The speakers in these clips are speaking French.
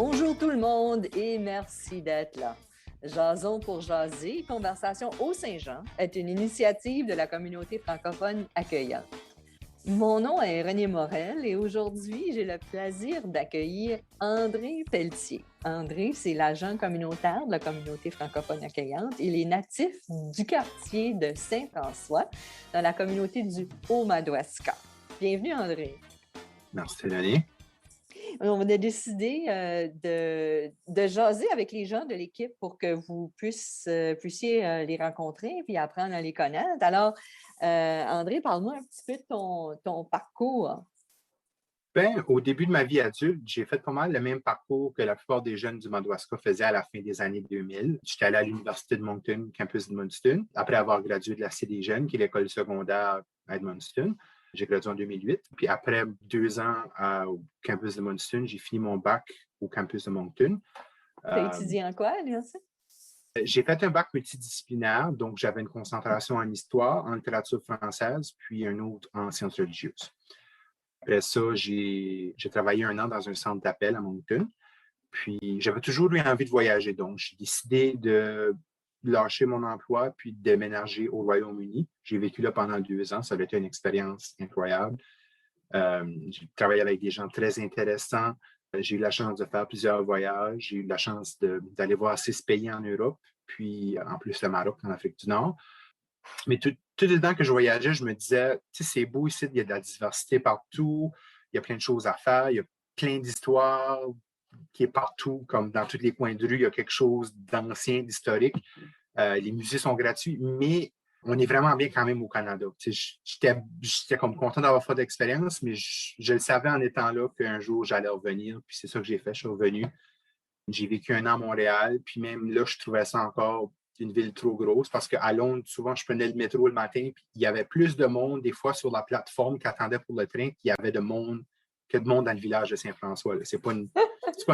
Bonjour tout le monde et merci d'être là. Jason pour jaser, Conversation au Saint-Jean est une initiative de la communauté francophone accueillante. Mon nom est René Morel et aujourd'hui, j'ai le plaisir d'accueillir André Pelletier. André, c'est l'agent communautaire de la communauté francophone accueillante. Il est natif du quartier de Saint-François, dans la communauté du Haut-Madawaska. Bienvenue, André. Merci, René. On a décidé de jaser avec les gens de l'équipe pour que vous puissiez les rencontrer puis apprendre à les connaître. Alors, André, parle-moi un petit peu de ton parcours. Au début de ma vie adulte, j'ai fait pas mal le même parcours que la plupart des jeunes du Madawaska faisaient à la fin des années 2000. J'étais allé à l'Université de Moncton, campus d'Edmundston, après avoir gradué de la Cité des Jeunes, qui est l'école secondaire à Edmundston. J'ai gradué en 2008. Puis après 2 ans au campus de Edmundston, j'ai fini mon bac au campus de Moncton. Tu as étudié en quoi, l'université? J'ai fait un bac multidisciplinaire, donc j'avais une concentration en histoire, en littérature française, puis un autre en sciences religieuses. Après ça, j'ai travaillé 1 an dans un centre d'appel à Moncton. Puis, j'avais toujours eu envie de voyager. Donc, j'ai décidé de lâcher mon emploi puis de déménager au Royaume-Uni. J'ai vécu là pendant 2 ans. Ça avait été une expérience incroyable. J'ai travaillé avec des gens très intéressants. J'ai eu la chance de faire plusieurs voyages. J'ai eu la chance d'aller voir 6 pays en Europe, puis en plus le Maroc en Afrique du Nord. Mais tout le temps que je voyageais, je me disais, tu sais, c'est beau ici, il y a de la diversité partout, il y a plein de choses à faire, il y a plein d'histoires qui est partout, comme dans tous les coins de rue, il y a quelque chose d'ancien, d'historique. Les musées sont gratuits, mais on est vraiment bien quand même au Canada. Tu sais, j'étais comme content d'avoir fait d'expérience, mais je le savais en étant là qu'un jour j'allais revenir, puis c'est ça que j'ai fait, je suis revenu. J'ai vécu 1 an à Montréal, puis même là, je trouvais ça encore une ville trop grosse parce qu'à Londres, souvent, je prenais le métro le matin, puis il y avait plus de monde, des fois, sur la plateforme qui attendait pour le train, qu'il y avait de monde que de monde dans le village de Saint-François. C'est pas une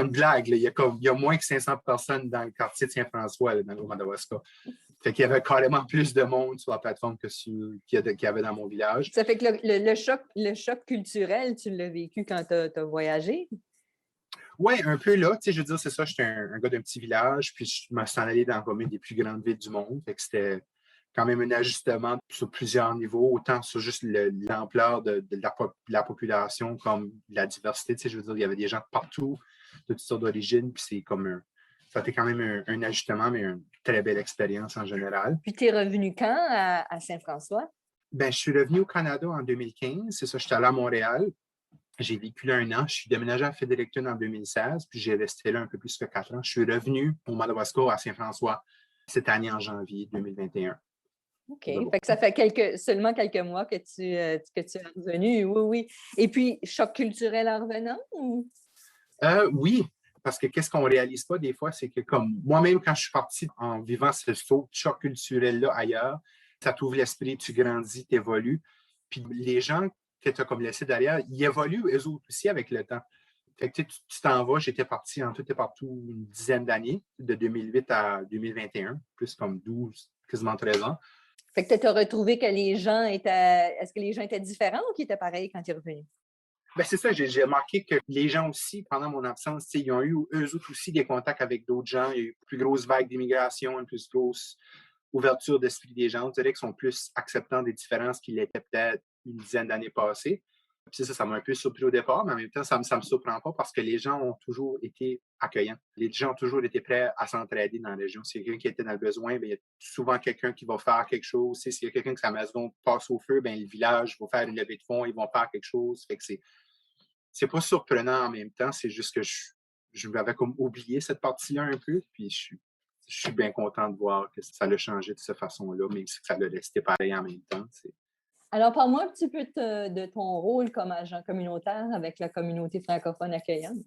blague. Là. Il y a moins que 500 personnes dans le quartier de Saint-François, là, dans le Madawaska. Fait qu'il y avait carrément plus de monde sur la plateforme qu'il y avait dans mon village. Ça fait que le choc culturel, tu l'as vécu quand tu as voyagé? Oui, un peu là. Tu sais, je veux dire, c'est ça, j'étais un gars d'un petit village, puis je me suis en allé dans une des plus grandes villes du monde. Fait que c'était quand même un ajustement sur plusieurs niveaux, autant sur juste l'ampleur de la population comme la diversité. Tu sais, je veux dire, il y avait des gens de partout, de toutes sortes d'origines, puis c'est comme ça a été quand même un ajustement, mais une très belle expérience en général. Puis tu es revenu quand à Saint-François? Je suis revenu au Canada en 2015. C'est ça, j'étais allé à Montréal. J'ai vécu là 1 an. Je suis déménagé à Fredericton en 2016, puis j'ai resté là un peu plus que 4 ans. Je suis revenu au Madawaska à Saint-François cette année en janvier 2021. OK. Fait que ça fait seulement quelques mois que tu es revenu. Oui, oui. Et puis, choc culturel en revenant? Ou? Oui, parce que qu'est-ce qu'on ne réalise pas des fois, c'est que comme moi-même, quand je suis parti en vivant ce choc culturel-là ailleurs, ça t'ouvre l'esprit, tu grandis, tu évolues. Puis les gens que tu as comme laissés derrière, ils évoluent eux autres aussi avec le temps. Fait que tu t'en vas, j'étais parti en tout et partout une dizaine d'années, de 2008 à 2021, plus comme 12, quasiment 13 ans. Fait que tu as retrouvé que les gens étaient... Est-ce que les gens étaient différents ou qu'ils étaient pareils quand tu es revenu? C'est ça, j'ai remarqué que les gens aussi, pendant mon absence, ils ont eu eux autres aussi des contacts avec d'autres gens. Il y a eu une plus grosse vague d'immigration, une plus grosse ouverture d'esprit des gens. On dirait qu'ils sont plus acceptants des différences qu'ils l'étaient peut-être une dizaine d'années passées. Puis ça m'a un peu surpris au départ, mais en même temps, ça me surprend pas parce que les gens ont toujours été accueillants. Les gens ont toujours été prêts à s'entraider dans la région. S'il y a quelqu'un qui était dans le besoin, il y a souvent quelqu'un qui va faire quelque chose. S'il y a quelqu'un que sa maison passe au feu, le village va faire une levée de fonds, ils vont faire quelque chose. Fait que c'est pas surprenant en même temps, c'est juste que je m'avais comme oublié cette partie-là un peu, puis je suis bien content de voir que ça l'a changé de cette façon-là, même si ça l'a resté pareil en même temps. Alors, parle-moi un petit peu de ton rôle comme agent communautaire avec la communauté francophone accueillante.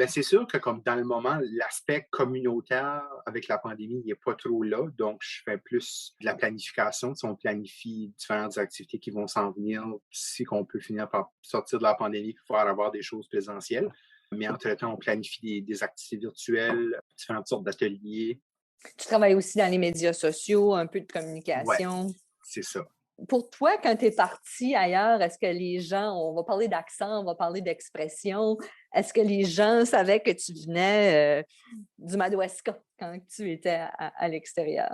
C'est sûr que comme dans le moment, l'aspect communautaire avec la pandémie n'est pas trop là, donc je fais plus de la planification. Si on planifie différentes activités qui vont s'en venir, si qu'on peut finir par sortir de la pandémie et pouvoir avoir des choses présentielles. Mais entre-temps, on planifie des activités virtuelles, différentes sortes d'ateliers. Tu travailles aussi dans les médias sociaux, un peu de Ouais, communication. c'est ça. pour toi, quand tu es parti ailleurs, est-ce que les gens, on va parler d'accent, on va parler d'expression, est-ce que les gens savaient que tu venais du Madawaska quand tu étais à l'extérieur?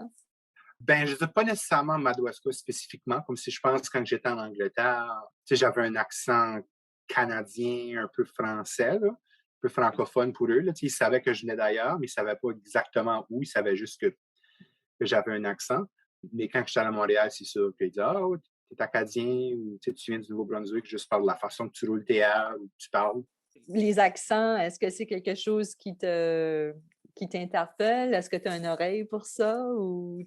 Ben, je ne dis pas nécessairement Madawaska spécifiquement, comme si je pense quand j'étais en Angleterre, tu sais, j'avais un accent canadien, un peu français, là, un peu francophone pour eux. Là, tu sais, ils savaient que je venais d'ailleurs, mais ils ne savaient pas exactement où. Ils savaient juste que j'avais un accent. Mais quand je suis allé à Montréal, c'est sûr qu'ils disent ah, oh, tu es acadien ou tu viens du Nouveau-Brunswick juste par la façon que tu roules tes airs ou que tu parles. Les accents, est-ce que c'est quelque chose qui t'interpelle? Est-ce que tu as une oreille pour ça? Ou...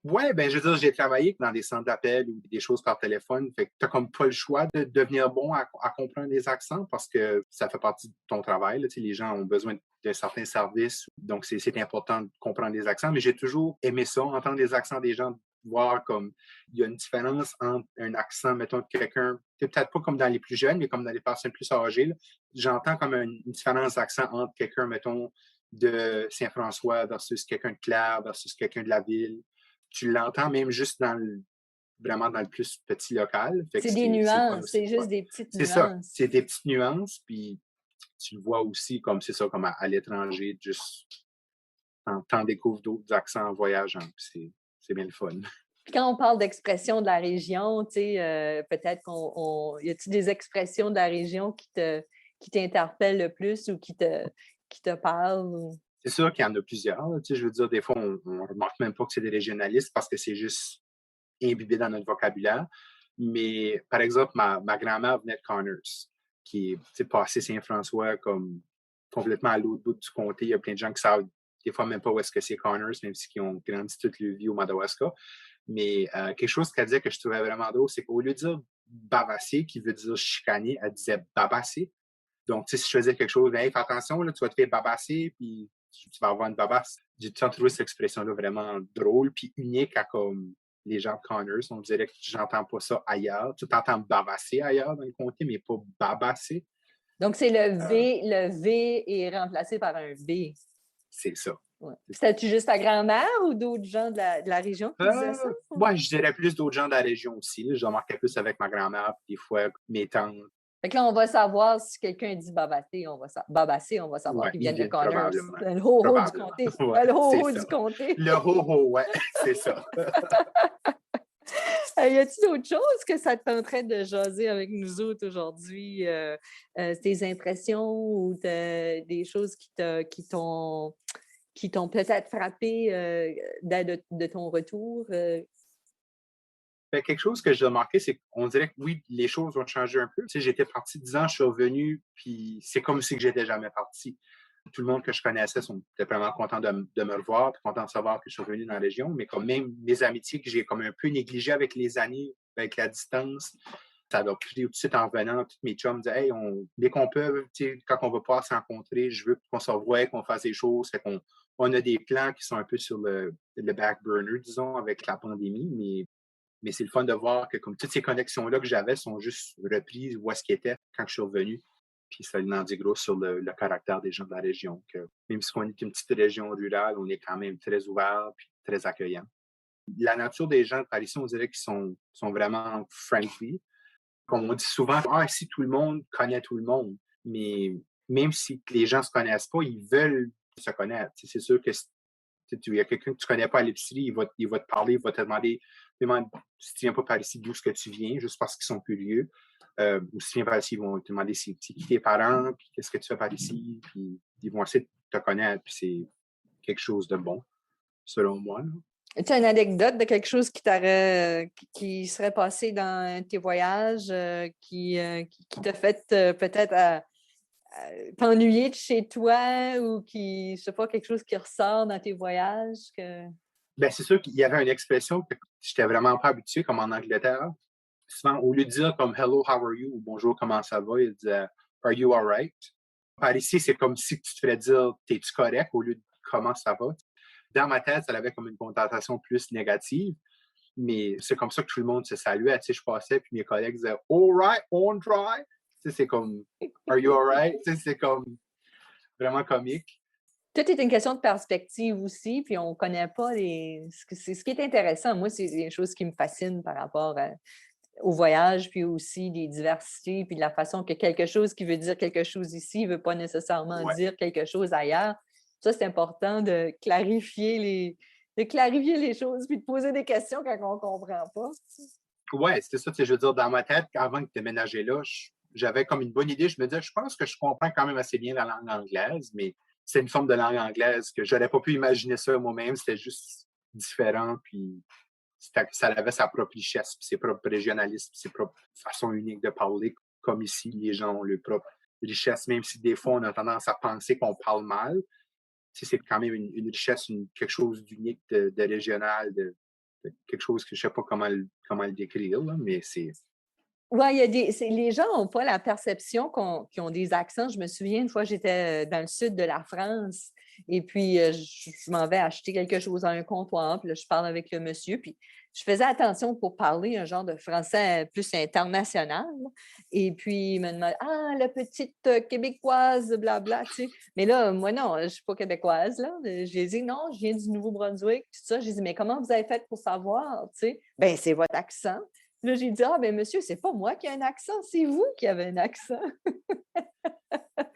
Ouais, ben je veux dire, j'ai travaillé dans des centres d'appel ou des choses par téléphone. Fait que t'as comme pas le choix de devenir bon à comprendre les accents parce que ça fait partie de ton travail. Là. Tu sais, les gens ont besoin de certains services. Donc, c'est important de comprendre les accents. Mais j'ai toujours aimé ça, entendre les accents des gens, voir comme il y a une différence entre un accent, mettons, de quelqu'un, peut-être pas comme dans les plus jeunes, mais comme dans les personnes plus âgées. Là. J'entends comme une différence d'accent entre quelqu'un, mettons, de Saint-François versus quelqu'un de Clare versus quelqu'un de la ville. Tu l'entends même juste vraiment dans le plus petit local. Fait que c'est des c'est le fun nuances, aussi. c'est juste des petites C'est ça. nuances. C'est des petites nuances, puis tu le vois aussi comme c'est ça, comme à l'étranger, juste t'en découvres d'autres accents en voyageant. C'est bien le fun. Puis quand on parle d'expression de la région, tu sais, peut-être y a-t-il des expressions de la région qui t'interpellent le plus ou qui te parlent? Ou... C'est sûr qu'il y en a plusieurs. Tu sais, je veux dire, des fois, on ne remarque même pas que c'est des régionalistes parce que c'est juste imbibé dans notre vocabulaire. Mais par exemple, ma grand-mère venait de Connors, qui est passé Saint-François comme complètement à l'autre bout du comté. Il y a plein de gens qui savent des fois même pas où est-ce que c'est Connors, même s'ils ont grandi toute leur vie au Madawaska. Mais quelque chose qu'elle disait que je trouvais vraiment drôle, c'est qu'au lieu de dire bavasser, qui veut dire chicaner, elle disait babasser. Donc, tu sais, si je faisais quelque chose, hey, fais attention, là, tu vas te faire babasser, puis tu vas avoir une babasse. J'ai tout le temps trouvé cette expression-là vraiment drôle, puis unique à comme les gens de Connors. On dirait que j'entends pas ça ailleurs. Tu t'entends babasser ailleurs dans le comté, mais pas babasser. Donc, c'est le V est remplacé par un B. C'est ça. Ouais. C'était-tu juste ta grand-mère ou d'autres gens de la région qui disaient ça? Moi, je dirais plus d'autres gens de la région aussi. Là. Je remarquais plus avec ma grand-mère, puis des fois mes tantes. Fait que là, on va savoir si quelqu'un dit babasser, on va savoir Ouais, qu'ils ils viennent de viennent Connors. probablement. Le ho-ho du Probablement. comté. Ouais, Le c'est ho-ho ça. du comté. Le ho-ho, ouais, c'est ça. Y a-t-il d'autres choses que ça te tenterait de jaser avec nous autres aujourd'hui? Tes impressions ou des choses qui t'ont peut-être frappé de ton retour? Quelque chose que j'ai remarqué, c'est qu'on dirait que oui, les choses ont changé un peu. Tu sais, j'étais parti 10 ans, je suis revenu, puis c'est comme si que j'étais jamais parti. Tout le monde que je connaissais était vraiment content de me revoir, puis content de savoir que je suis revenu dans la région. Mais comme même mes amitiés que j'ai comme un peu négligées avec les années, avec la distance, ça va plus tout de suite en revenant. Tous mes chums me disaient, hey, dès qu'on peut, quand on va pouvoir se rencontrer, je veux qu'on se revoie, qu'on fasse des choses. Fait qu'on on a des plans qui sont un peu sur le back burner, disons, avec la pandémie, mais c'est le fun de voir que comme toutes ces connexions-là que j'avais sont juste reprises où est-ce qu'ils étaient quand je suis revenu. Puis ça en dit gros sur le caractère des gens de la région. Que même si on est une petite région rurale, on est quand même très ouvert et très accueillant. La nature des gens par ici, on dirait qu'ils sont vraiment friendly. Comme on dit souvent, si tout le monde connaît tout le monde. Mais même si les gens ne se connaissent pas, ils veulent se connaître. C'est sûr que il y a quelqu'un que tu ne connais pas à l'épicerie, il va te parler, il va te demander si tu ne viens pas par ici, d'où est-ce que tu viens, juste parce qu'ils sont curieux. Ou si tu viens par ici, ils vont te demander c'est qui tes parents, puis qu'est-ce que tu fais par ici, puis ils vont essayer de te connaître, puis c'est quelque chose de bon, selon moi. As-tu une anecdote de quelque chose qui serait passé dans tes voyages, qui t'a fait peut-être t'ennuyer de chez toi ou qui, je sais pas, quelque chose qui ressort dans tes voyages? Ben, c'est sûr qu'il y avait une expression que je n'étais vraiment pas habitué, comme en Angleterre. Souvent, au lieu de dire comme Hello, how are you ou Bonjour, comment ça va, il disait Are you alright? Par ici, c'est comme si tu te ferais dire T'es-tu correct au lieu de Comment ça va? Dans ma tête, ça avait comme une connotation plus négative, mais c'est comme ça que tout le monde se saluait. Tu sais, je passais, puis mes collègues disaient All right, on try. Tu sais, c'est comme Are you alright? Tu sais, c'est comme vraiment comique. Tout est une question de perspective aussi, puis on ne connaît pas les... C'est ce qui est intéressant. Moi, c'est des choses qui me fascinent par rapport au voyage, puis aussi des diversités, puis de la façon que quelque chose qui veut dire quelque chose ici ne veut pas nécessairement dire quelque chose ailleurs. Ça, c'est important de clarifier les choses, puis de poser des questions quand on ne comprend pas. Ouais, c'était ça, je veux dire, dans ma tête, avant de déménager là, j'avais comme une bonne idée. Je me disais, je pense que je comprends quand même assez bien la langue anglaise, mais c'est une forme de langue anglaise que j'aurais pas pu imaginer ça moi-même. C'était juste différent, puis ça avait sa propre richesse, puis ses propres régionalismes, puis ses propres façons uniques de parler. Comme ici, les gens ont leur propre richesse, même si des fois, on a tendance à penser qu'on parle mal. C'est quand même une richesse, quelque chose d'unique, de régional, de quelque chose que je ne sais pas comment le décrire, là, mais c'est... Oui, les gens n'ont pas la perception qu'ils ont des accents. Je me souviens, une fois, j'étais dans le sud de la France et puis je m'en vais acheter quelque chose à un comptoir. Puis là, je parle avec le monsieur, puis je faisais attention pour parler un genre de français plus international. Et puis, il me demande « Ah, la petite québécoise, blabla, tu sais. » Mais là, moi, non, je ne suis pas québécoise, là. J'ai dit « Non, je viens du Nouveau-Brunswick, tout ça. » J'ai dit « Mais comment vous avez fait pour savoir, tu sais? » « Ben, c'est votre accent. » Là, j'ai dit « Ah, bien, monsieur, c'est pas moi qui ai un accent, c'est vous qui avez un accent. »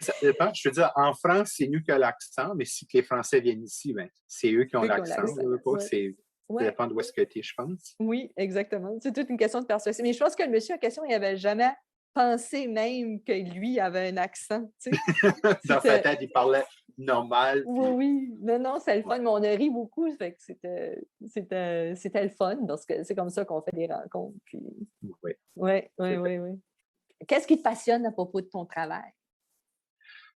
Ça dépend. Je veux dire, en France, c'est nous qui avons l'accent, mais si les Français viennent ici, ben, c'est eux qui ont l'accent. Ça dépend d'où est-ce que tu es, je pense. Oui, exactement. C'est toute une question de perspective. Mais je pense que le monsieur en question, il n'avait jamais pensé même que lui avait un accent. Tu sais. Dans sa tête, il parlait normal. Puis... Oui. Non, c'est le fun. Mais on a ri beaucoup. Fait que c'était le fun parce que c'est comme ça qu'on fait des rencontres. Puis... Oui. Qu'est-ce qui te passionne à propos de ton travail?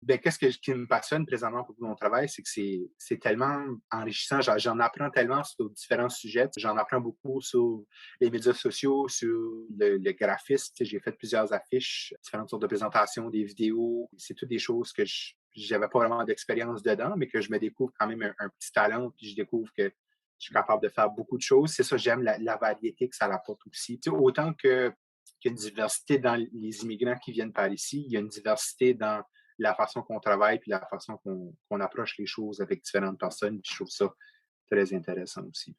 Bien, qui me passionne présentement pour mon travail, c'est que c'est tellement enrichissant. J'en apprends tellement sur différents sujets. J'en apprends beaucoup sur les médias sociaux, sur le graphisme. J'ai fait plusieurs affiches, différentes sortes de présentations, des vidéos. C'est toutes des choses que je n'avais pas vraiment d'expérience dedans, mais que je me découvre quand même un petit talent, puis je découvre que je suis capable de faire beaucoup de choses. C'est ça, j'aime la variété que ça apporte aussi. Autant qu'il y a une diversité dans les immigrants qui viennent par ici, il y a une diversité dans la façon qu'on travaille puis la façon qu'on approche les choses avec différentes personnes. Puis je trouve ça très intéressant aussi.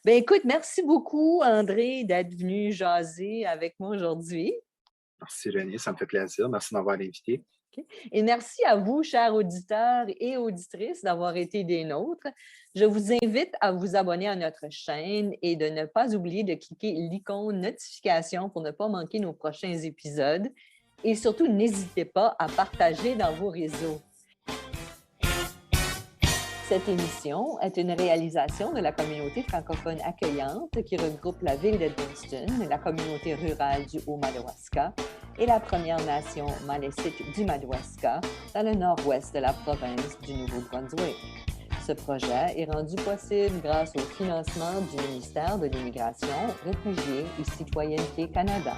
Bien, écoute, merci beaucoup, André, d'être venu jaser avec moi aujourd'hui. Merci, René. Ça me fait plaisir. Merci de m'avoir invité. Okay. Et merci à vous, chers auditeurs et auditrices, d'avoir été des nôtres. Je vous invite à vous abonner à notre chaîne et de ne pas oublier de cliquer l'icône notification pour ne pas manquer nos prochains épisodes. Et surtout, n'hésitez pas à partager dans vos réseaux. Cette émission est une réalisation de la communauté francophone accueillante qui regroupe la ville d'Edmundston, la communauté rurale du Haut-Madawaska et la Première Nation Malécite du Madawaska dans le nord-ouest de la province du Nouveau-Brunswick. Ce projet est rendu possible grâce au financement du ministère de l'Immigration, Réfugiés et Citoyenneté Canada.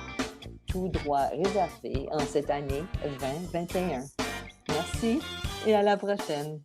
Tout droit réservé en cette année 2021. Merci et à la prochaine.